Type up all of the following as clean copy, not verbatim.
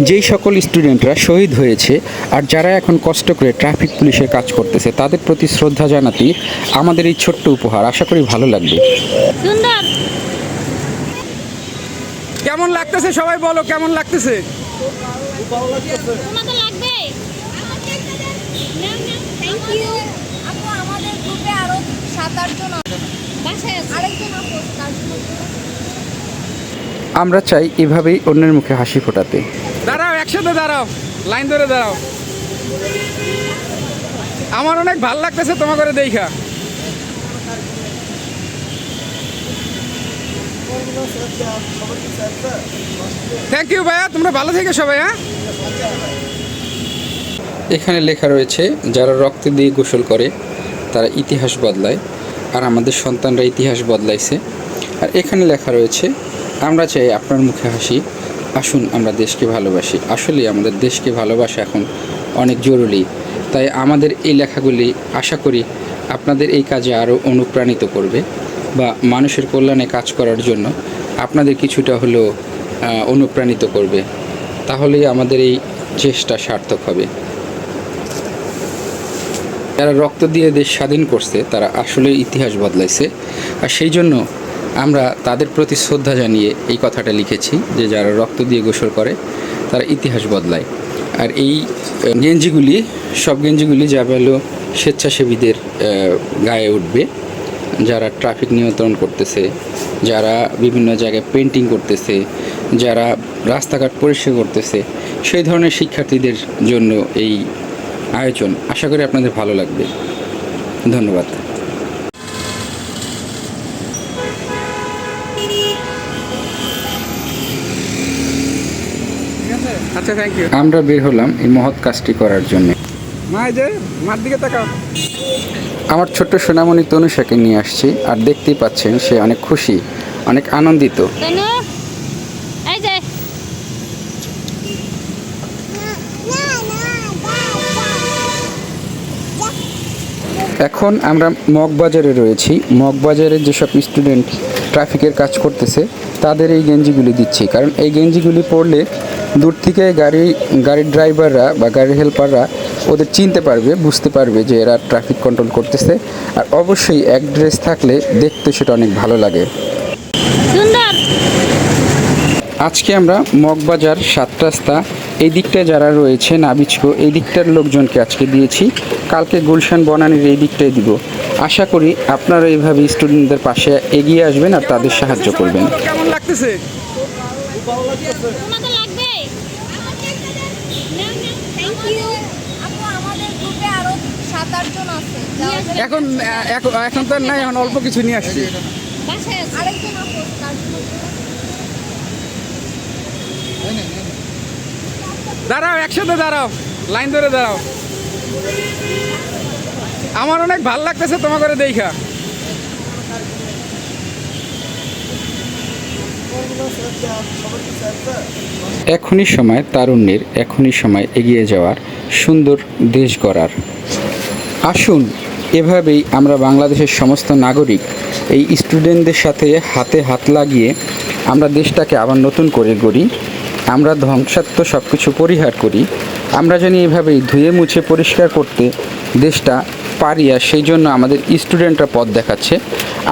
যেই সকল স্টুডেন্টরা শহীদ হয়েছে আর যারা এখন কষ্ট করে ট্রাফিক পুলিশের কাজ করতেছে তাদের প্রতি শ্রদ্ধা জানাতেই আমাদের এই ছোট্ট উপহার। আশা করি ভালো লাগবে। সুন্দর। কেমন লাগতেছে সবাই বলো, কেমন লাগতেছে? তোমাদের লাগবে? থ্যাংক ইউ আপু। আমাদের গ্রুপে আরো 7-8 জন বাসায় আছে, আরেকজন আপু তার জন্য। আমরা চাই এভাবেই অন্যের মুখে হাসি ফোটাতে। দাঁড়াও, একসাথে দাঁড়াও, লাইন ধরে দাঁড়াও। আমার অনেক ভালো লাগতেছে তোমার করে দেখা। থ্যাংক ইউ ভাইয়া, তোমরা ভালো থেকে সবাই। হ্যাঁ, এখানে লেখা রয়েছে যারা রক্ত দিয়ে গোসল করে তারা ইতিহাস বদলায়, আর আমাদের সন্তানরা ইতিহাস বদলাইছে। আর এখানে লেখা রয়েছে আমরা চাই আপনার মুখে হাসি, আসুন আমরা দেশকে ভালোবাসি। আসলে আমাদের দেশকে ভালোবাসা এখন অনেক জরুরি। তাই আমাদের এই লেখাগুলি আশা করি আপনাদের এই কাজে আরও অনুপ্রাণিত করবে বা মানুষের কল্যাণে কাজ করার জন্য আপনাদের কিছুটা হলেও অনুপ্রাণিত করবে। তাহলেই আমাদের এই চেষ্টা সার্থক হবে। যারা রক্ত দিয়ে দেশ স্বাধীন করছে তারা আসলে ইতিহাস বদলাইছে, আর সেই জন্য আমরা তাদের প্রতি শ্রদ্ধা জানিয়ে এই কথাটা লিখেছি যে যারা রক্ত দিয়ে গোসল করে তারা ইতিহাস বদলায়। আর এই গেঞ্জিগুলি, সব গেঞ্জিগুলি যাবে হলো স্বেচ্ছাসেবীদের গায়ে উঠবে, যারা ট্রাফিক নিয়ন্ত্রণ করতেছে, যারা বিভিন্ন জায়গায় পেন্টিং করতেছে, যারা রাস্তাঘাট পরিষ্কার করতেছে, সেই ধরনের শিক্ষার্থীদের জন্য এই আয়োজন। আশা করি আপনাদের ভালো লাগবে। ধন্যবাদ। আচ্ছা, থ্যাংক ইউ। আমরা বের হলাম এই মহৎ কাজটি করার জন্য। মার দিকে তাকাও। আমার ছোট্ট সোনামণি তনুষাকে নিয়ে আসছি, আর দেখতেই পাচ্ছেন সে অনেক খুশি, অনেক আনন্দিত। তনু এই যে এখন আমরা মগবাজারে রয়েছি। মগবাজারের যেসব স্টুডেন্ট ট্রাফিকের কাজ করতেছে তাদের এই গেঞ্জিগুলি দিচ্ছি, কারণ এই গেঞ্জিগুলি পরলে দূর থেকে গাড়ির ড্রাইভাররা বা গাড়ির হেল্পাররা ওদের চিনতে পারবে, বুঝতে পারবে যে এরা ট্রাফিক কন্ট্রোল করতেছে। আর অবশ্যই এক ড্রেস থাকলে দেখতে সেটা অনেক ভালো লাগে। সুন্দর। আজকে আমরা মগবাজার 7 রাস্তা এই দিকটায় যারা রয়েছে নাবিচকো এই দিকটার লোকজনকে আজকে দিয়েছি, কালকে গুলশান বনানীর এই দিকটায় দিব। আশা করি আপনারা এইভাবে স্টুডেন্টদের পাশে এগিয়ে আসবেন আর তাদের সাহায্য করবেন। কেমন লাগতেছে? তোমাদের লাগবে? থ্যাংক ইউ আপু। আমাদের গ্রুপে আরো 7-8 জন আছে। এখন তো নাই, এখন অল্প কিছু নিয়ে আসছি। বাসায় আছে, আরেকজন আপু তার জন্য। দাঁড়াও, একসাথে দাঁড়াও, লাইন ধরে দাঁড়াও। আমার অনেক ভালো লাগতেছে তোমার করে দেখা। এখনই সময় তারুণ্যের, এখনই সময় এগিয়ে যাওয়ার, সুন্দর দেশ গড়ার। আসুন এভাবেই আমরা বাংলাদেশের সমস্ত নাগরিক এই স্টুডেন্টদের সাথে হাতে হাত লাগিয়ে আমরা দেশটাকে আবার নতুন করে গড়ি। আমরা ধ্বংসাত্মক সব কিছু পরিহার করি। আমরা জানি এভাবেই ধুয়ে মুছে পরিষ্কার করতে দেশটা পারি, আর সেই জন্য আমাদের স্টুডেন্টরা পথ দেখাচ্ছে।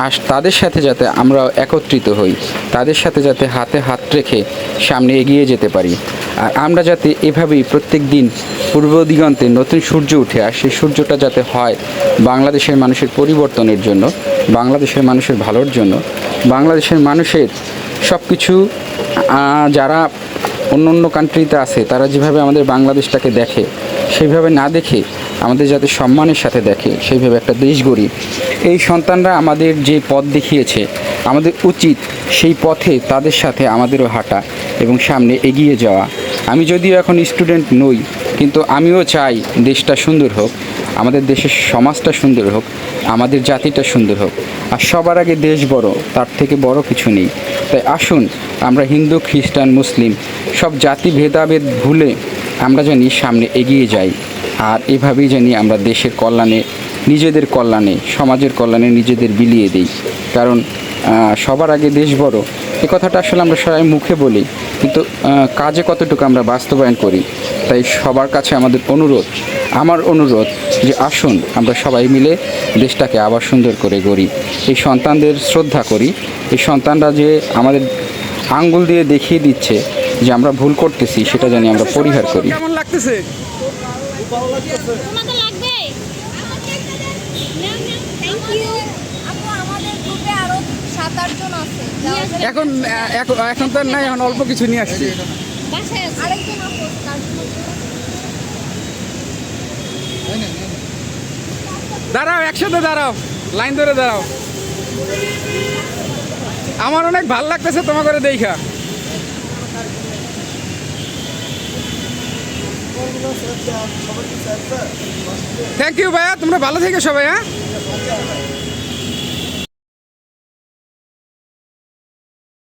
আর তাদের সাথে যাতে আমরা একত্রিত হই, তাদের সাথে যাতে হাতে হাত রেখে সামনে এগিয়ে যেতে পারি। আর আমরা যাতে এভাবেই প্রত্যেক দিন পূর্ব দিগন্তে নতুন সূর্য উঠে, আর সেই সূর্যটা যাতে হয় বাংলাদেশের মানুষের পরিবর্তনের জন্য, বাংলাদেশের মানুষের ভালোর জন্য, বাংলাদেশের মানুষের সব কিছু যারা অন্য অন্য কান্ট্রিতে আছে তারা যেভাবে আমাদের বাংলাদেশটাকে দেখে সেইভাবে না দেখে আমাদের যাতে সম্মানের সাথে দেখে, সেইভাবে একটা দেশ গড়ি। এই সন্তানরা আমাদের যে পথ দেখিয়েছে, আমাদের উচিত সেই পথে তাদের সাথে আমাদেরও হাঁটা এবং সামনে এগিয়ে যাওয়া। আমি যদিও এখন স্টুডেন্ট নই, কিন্তু আমিও চাই দেশটা সুন্দর হোক, আমাদের দেশের সমাজটা সুন্দর হোক, আমাদের জাতিটা সুন্দর হোক। আর সবার আগে দেশ বড়, তার থেকে বড় কিছু নেই। তাই আসুন আমরা হিন্দু, খ্রিস্টান, মুসলিম সব জাতি ভেদাভেদ ভুলে আমরা জানি সামনে এগিয়ে যাই। আর এভাবেই জানি আমরা দেশের কল্যাণে, নিজেদের কল্যাণে, সমাজের কল্যাণে নিজেদের বিলিয়ে দিই। কারণ সবার আগে দেশ বড়, এ কথাটা আসলে আমরা সবাই মুখে বলি, কিন্তু কাজে কতটুকু আমরা বাস্তবায়ন করি। তাই সবার কাছে আমাদের অনুরোধ, আমার অনুরোধ যে আসুন আমরা সবাই মিলে দেশটাকে আবার সুন্দর করে গড়ি। এই সন্তানদের শ্রদ্ধা করি। এই সন্তানরা যে আমাদের আঙ্গুল দিয়ে দেখিয়ে দিচ্ছে যে আমরা ভুল করতেছি, সেটা জানি আমরা পরিহার করি। কেমন লাগতেছে? তোমাদের লাগবে? Thank you. আপু আমাদের গ্রুপে আরো 7-8 জন আছে। এখন তো আর নাই, এখন অল্প কিছু নিয়ে আসছি। বাসায় আছে আরেকজন আপু তার জন্য। দাঁড়াও, একসাথে দাঁড়াও, লাইন ধরে দাঁড়াও। আমার অনেক ভালো লাগতেছে তোমার করে দেখা। থ্যাংক ইউ ভাইয়া, তোমরা ভালো থেকো সবাই। হ্যাঁ,